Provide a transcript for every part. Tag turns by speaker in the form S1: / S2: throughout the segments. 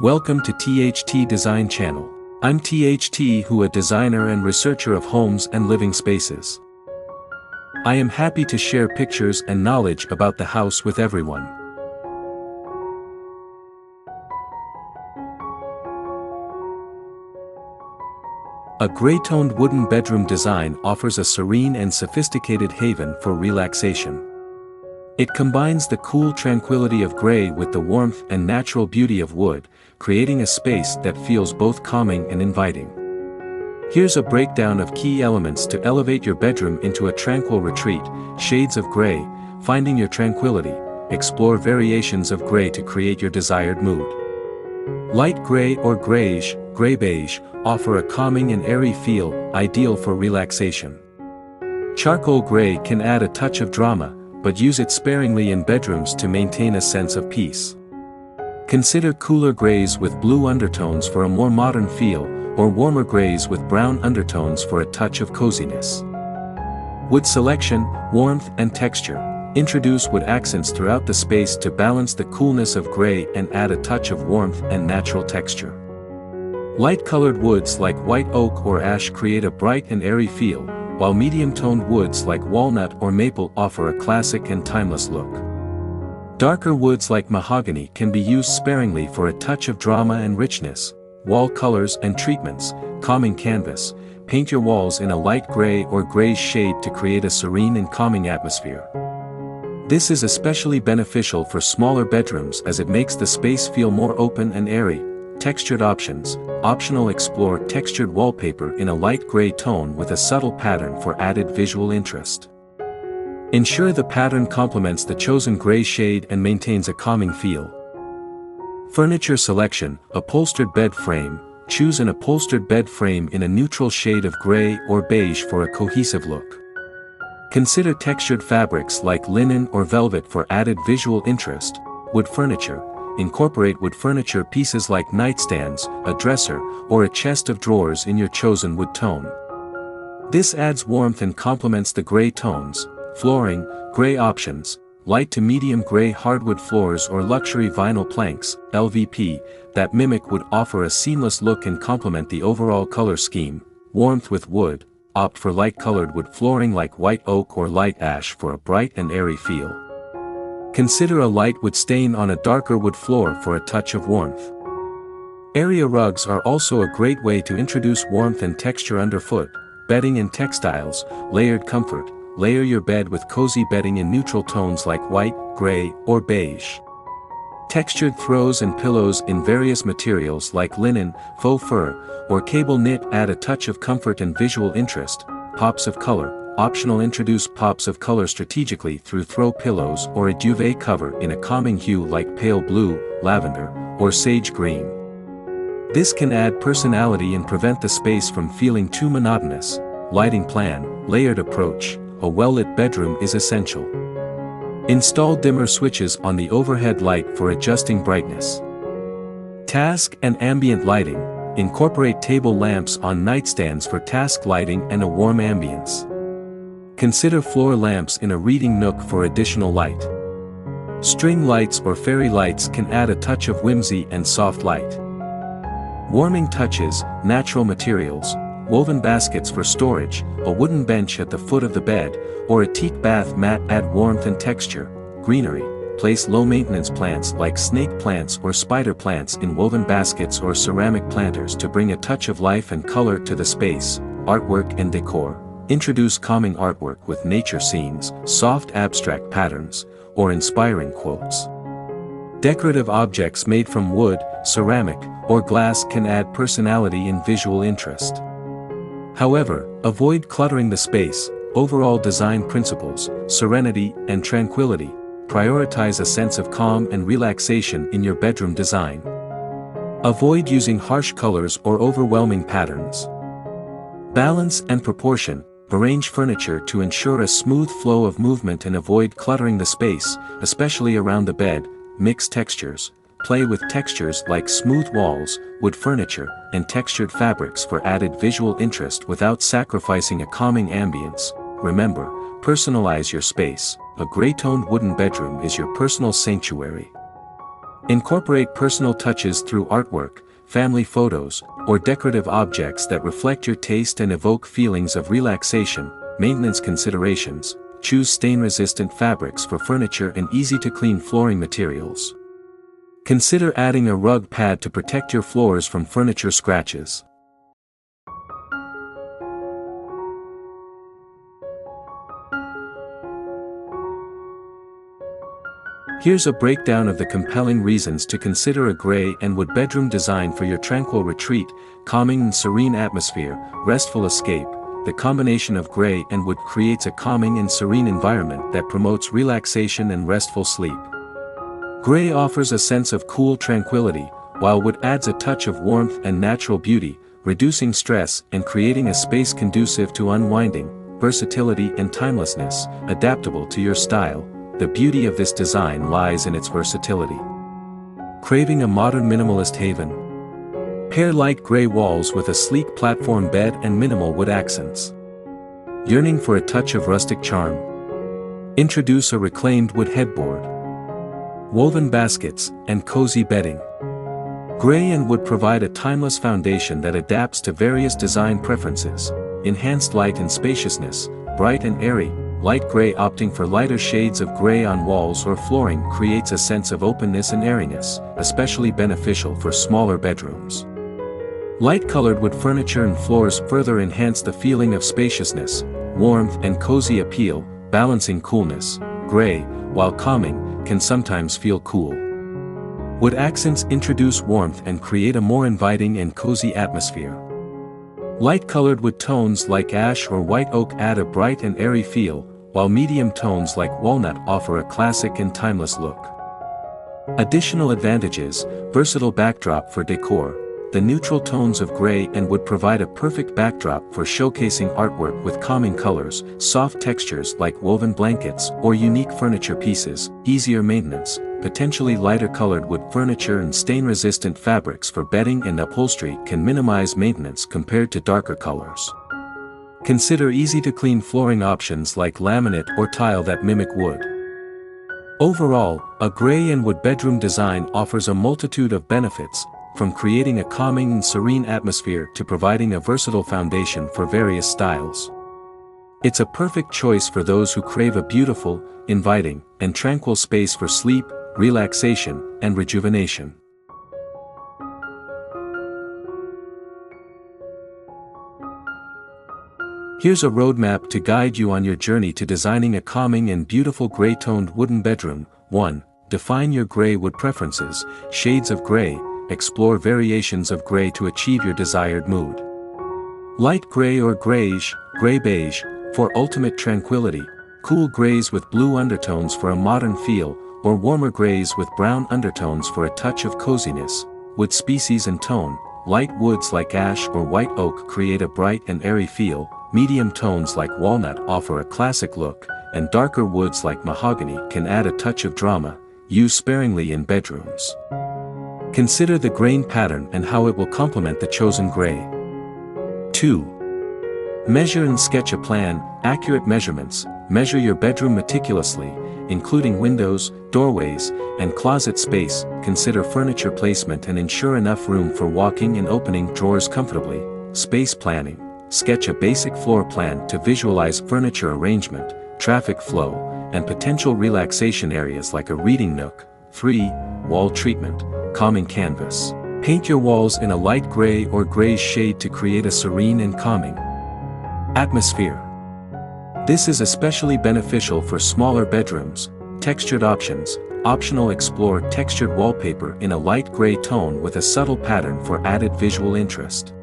S1: Welcome to THT Design Channel. I'm THT, a designer and researcher of homes and living spaces. I am happy to share pictures and knowledge about the house with everyone. A gray-toned wooden bedroom design offers a serene and sophisticated haven for relaxation. It combines the cool tranquility of gray with the warmth and natural beauty of wood, creating a space that feels both calming and inviting. Here's a breakdown of key elements to elevate your bedroom into a tranquil retreat. Shades of gray, finding your tranquility. Explore variations of gray to create your desired mood. Light gray or grayish, gray beige, offer a calming and airy feel, ideal for relaxation. Charcoal gray can add a touch of drama, but use it sparingly in bedrooms to maintain a sense of peace. Consider cooler grays with blue undertones for a more modern feel, or warmer grays with brown undertones for a touch of coziness. Wood selection, warmth and texture. Introduce wood accents throughout the space to balance the coolness of gray and add a touch of warmth and natural texture. Light-colored woods like white oak or ash create a bright and airy feel, while medium-toned woods like walnut or maple offer a classic and timeless look. Darker woods like mahogany can be used sparingly for a touch of drama and richness. Wall colors and treatments, calming canvas. Paint your walls in a light gray or grayish shade to create a serene and calming atmosphere. This is especially beneficial for smaller bedrooms as it makes the space feel more open and airy. Textured options. Optional, explore textured wallpaper in a light gray tone with a subtle pattern for added visual interest. Ensure the pattern complements the chosen gray shade and maintains a calming feel. Furniture selection. Upholstered bed frame. Choose an upholstered bed frame in a neutral shade of gray or beige for a cohesive look. Consider textured fabrics like linen or velvet for added visual interest. Wood furniture. Incorporate wood furniture pieces like nightstands, a dresser, or a chest of drawers in your chosen wood tone. This adds warmth and complements the gray tones. Flooring, gray options, light to medium gray hardwood floors or luxury vinyl planks, LVP, that mimic wood offer a seamless look and complement the overall color scheme. Warmth with wood, opt for light-colored wood flooring like white oak or light ash for a bright and airy feel. Consider a light wood stain on a darker wood floor for a touch of warmth. Area rugs are also a great way to introduce warmth and texture underfoot. Bedding and textiles, layered comfort. Layer your bed with cozy bedding in neutral tones like white, gray, or beige. Textured throws and pillows in various materials like linen, faux fur, or cable knit add a touch of comfort and visual interest. Pops of color. Optional, introduce pops of color strategically through throw pillows or a duvet cover in a calming hue like pale blue, lavender, or sage green. This can add personality and prevent the space from feeling too monotonous. Lighting plan, layered approach. A well-lit bedroom is essential. Install dimmer switches on the overhead light for adjusting brightness. Task and ambient lighting. Incorporate table lamps on nightstands for task lighting and a warm ambience. Consider floor lamps in a reading nook for additional light. String lights or fairy lights can add a touch of whimsy and soft light. Warming touches, natural materials. Woven baskets for storage, a wooden bench at the foot of the bed, or a teak bath mat add warmth and texture. Greenery. Place low-maintenance plants like snake plants or spider plants in woven baskets or ceramic planters to bring a touch of life and color to the space. Artwork and decor. Introduce calming artwork with nature scenes, soft abstract patterns, or inspiring quotes. Decorative objects made from wood, ceramic, or glass can add personality and visual interest. However, avoid cluttering the space. Overall design principles, serenity and tranquility. Prioritize a sense of calm and relaxation in your bedroom design. Avoid using harsh colors or overwhelming patterns. Balance and proportion. Arrange furniture to ensure a smooth flow of movement and avoid cluttering the space, especially around the bed. Mix textures. Play with textures like smooth walls, wood furniture, and textured fabrics for added visual interest without sacrificing a calming ambience. Remember, personalize your space. A gray-toned wooden bedroom is your personal sanctuary. Incorporate personal touches through artwork, family photos, or decorative objects that reflect your taste and evoke feelings of relaxation. Maintenance considerations: choose stain-resistant fabrics for furniture and easy-to-clean flooring materials. Consider adding a rug pad to protect your floors from furniture scratches. Here's a breakdown of the compelling reasons to consider a gray and wood bedroom design for your tranquil retreat: calming and serene atmosphere, restful escape. The combination of gray and wood creates a calming and serene environment that promotes relaxation and restful sleep. Gray offers a sense of cool tranquility, while wood adds a touch of warmth and natural beauty, reducing stress and creating a space conducive to unwinding. Versatility and timelessness, adaptable to your style. The beauty of this design lies in its versatility. Craving a modern minimalist haven? Pair light gray walls with a sleek platform bed and minimal wood accents. Yearning for a touch of rustic charm? Introduce a reclaimed wood headboard, woven baskets, and cozy bedding. Gray and wood provide a timeless foundation that adapts to various design preferences. Enhanced light and spaciousness, bright and airy. Light gray. Opting for lighter shades of gray on walls or flooring creates a sense of openness and airiness, especially beneficial for smaller bedrooms. Light-colored wood furniture and floors further enhance the feeling of spaciousness, warmth and cozy appeal, balancing coolness. Gray, while calming, can sometimes feel cool. Wood accents introduce warmth and create a more inviting and cozy atmosphere. Light-colored wood tones like ash or white oak add a bright and airy feel, while medium tones like walnut offer a classic and timeless look. Additional advantages: versatile backdrop for decor. The neutral tones of gray and wood provide a perfect backdrop for showcasing artwork with calming colors, soft textures like woven blankets or unique furniture pieces. Easier maintenance. Potentially lighter colored wood furniture and stain-resistant fabrics for bedding and upholstery can minimize maintenance compared to darker colors. Consider easy-to-clean flooring options like laminate or tile that mimic wood. Overall, a gray and wood bedroom design offers a multitude of benefits, from creating a calming and serene atmosphere to providing a versatile foundation for various styles. It's a perfect choice for those who crave a beautiful, inviting, and tranquil space for sleep, relaxation, and rejuvenation. Here's a roadmap to guide you on your journey to designing a calming and beautiful gray-toned wooden bedroom. 1. Define your gray wood preferences. Shades of gray. Explore variations of gray to achieve your desired mood. Light gray or grayish, gray-beige, for ultimate tranquility. Cool grays with blue undertones for a modern feel, or warmer grays with brown undertones for a touch of coziness. Wood species and tone. Light woods like ash or white oak create a bright and airy feel. Medium tones like walnut offer a classic look, and darker woods like mahogany can add a touch of drama. Use sparingly in bedrooms. Consider the grain pattern and how it will complement the chosen gray. 2. Measure and sketch a plan. Accurate measurements. Measure your bedroom meticulously, including windows, doorways, and closet space. Consider furniture placement and ensure enough room for walking and opening drawers comfortably. Space planning. Sketch a basic floor plan to visualize furniture arrangement, traffic flow, and potential relaxation areas like a reading nook. 3. Wall treatment. Calming canvas. Paint your walls in a light gray or grayish shade to create a serene and calming atmosphere. This is especially beneficial for smaller bedrooms. Textured options. Optional: explore textured wallpaper in a light gray tone with a subtle pattern for added visual interest.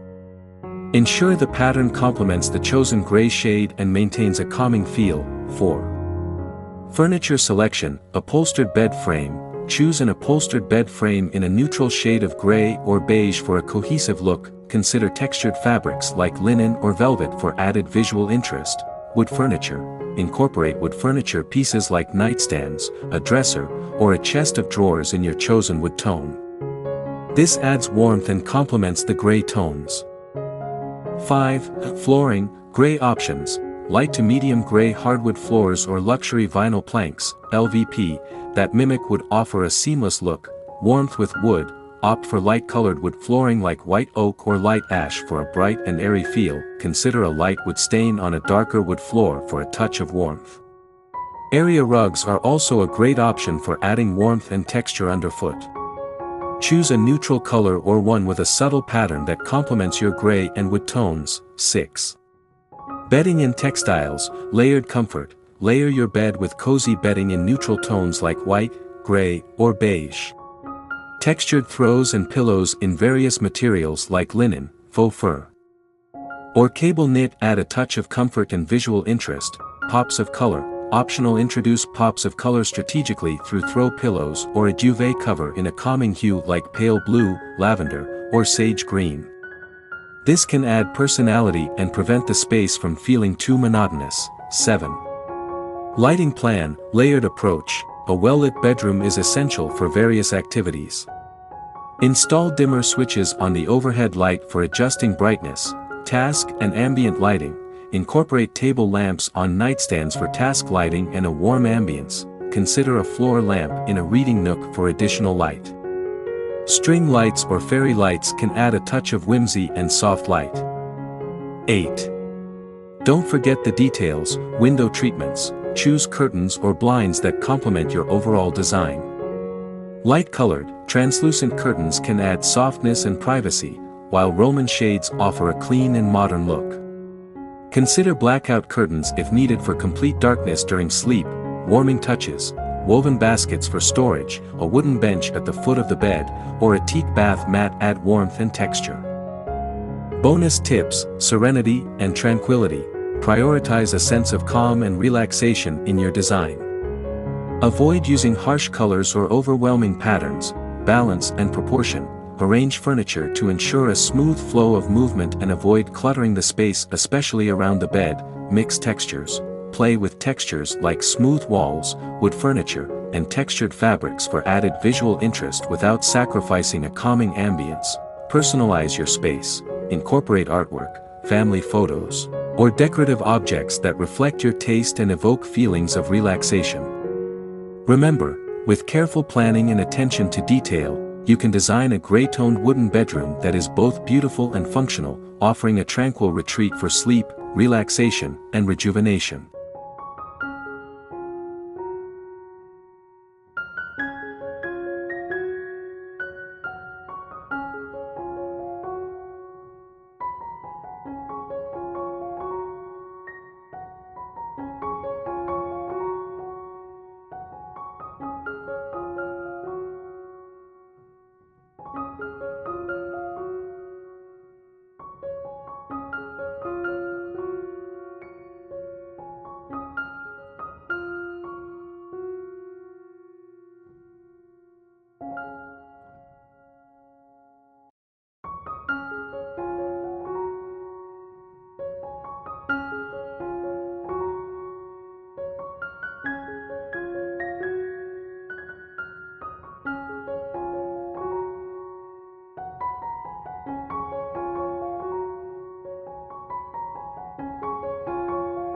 S1: Ensure the pattern complements the chosen gray shade and maintains a calming feel. 4. Furniture selection. Upholstered bed frame. Choose an upholstered bed frame in a neutral shade of gray or beige for a cohesive look. Consider textured fabrics like linen or velvet for added visual interest. Wood furniture. Incorporate wood furniture pieces like nightstands, a dresser, or a chest of drawers in your chosen wood tone. This adds warmth and complements the gray tones. 5. Flooring. Gray options. Light to medium gray hardwood floors or luxury vinyl planks, LVP, that mimic wood offer a seamless look. Warmth with wood, opt for light-colored wood flooring like white oak or light ash for a bright and airy feel. Consider a light wood stain on a darker wood floor for a touch of warmth. Area rugs are also a great option for adding warmth and texture underfoot. Choose a neutral color or one with a subtle pattern that complements your gray and wood tones. 6. Bedding and textiles, layered comfort. Layer your bed with cozy bedding in neutral tones like white, gray, or beige. Textured throws and pillows in various materials like linen, faux fur, or cable knit add a touch of comfort and visual interest. Pops of color, optional. Introduce pops of color strategically through throw pillows or a duvet cover in a calming hue like pale blue, lavender, or sage green. This can add personality and prevent the space from feeling too monotonous. 7. Lighting plan, layered approach. A well-lit bedroom is essential for various activities. Install dimmer switches on the overhead light for adjusting brightness, task and ambient lighting. Incorporate table lamps on nightstands for task lighting and a warm ambience. Consider a floor lamp in a reading nook for additional light. String lights or fairy lights can add a touch of whimsy and soft light. 8. Don't forget the details, window treatments. Choose curtains or blinds that complement your overall design. Light-colored, translucent curtains can add softness and privacy, while Roman shades offer a clean and modern look. Consider blackout curtains if needed for complete darkness during sleep. Warming touches, woven baskets for storage, a wooden bench at the foot of the bed, or a teak bath mat add warmth and texture. Bonus tips, serenity and tranquility. Prioritize a sense of calm and relaxation in your design. Avoid using harsh colors or overwhelming patterns. Balance and proportion. Arrange furniture to ensure a smooth flow of movement and avoid cluttering the space, especially around the bed. Mix textures. Play with textures like smooth walls, wood furniture, and textured fabrics for added visual interest without sacrificing a calming ambience. Personalize your space. Incorporate artwork, family photos, or decorative objects that reflect your taste and evoke feelings of relaxation. Remember, with careful planning and attention to detail, you can design a gray-toned wooden bedroom that is both beautiful and functional, offering a tranquil retreat for sleep, relaxation, and rejuvenation.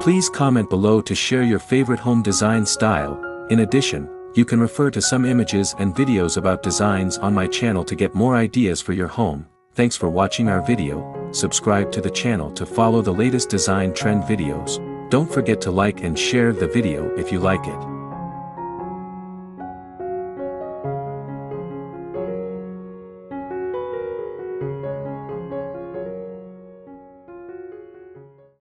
S1: Please comment below to share your favorite home design style. In addition, you can refer to some images and videos about designs on my channel to get more ideas for your home. Thanks for watching our video. Subscribe to the channel to follow the latest design trend videos. Don't forget to like and share the video if you like it.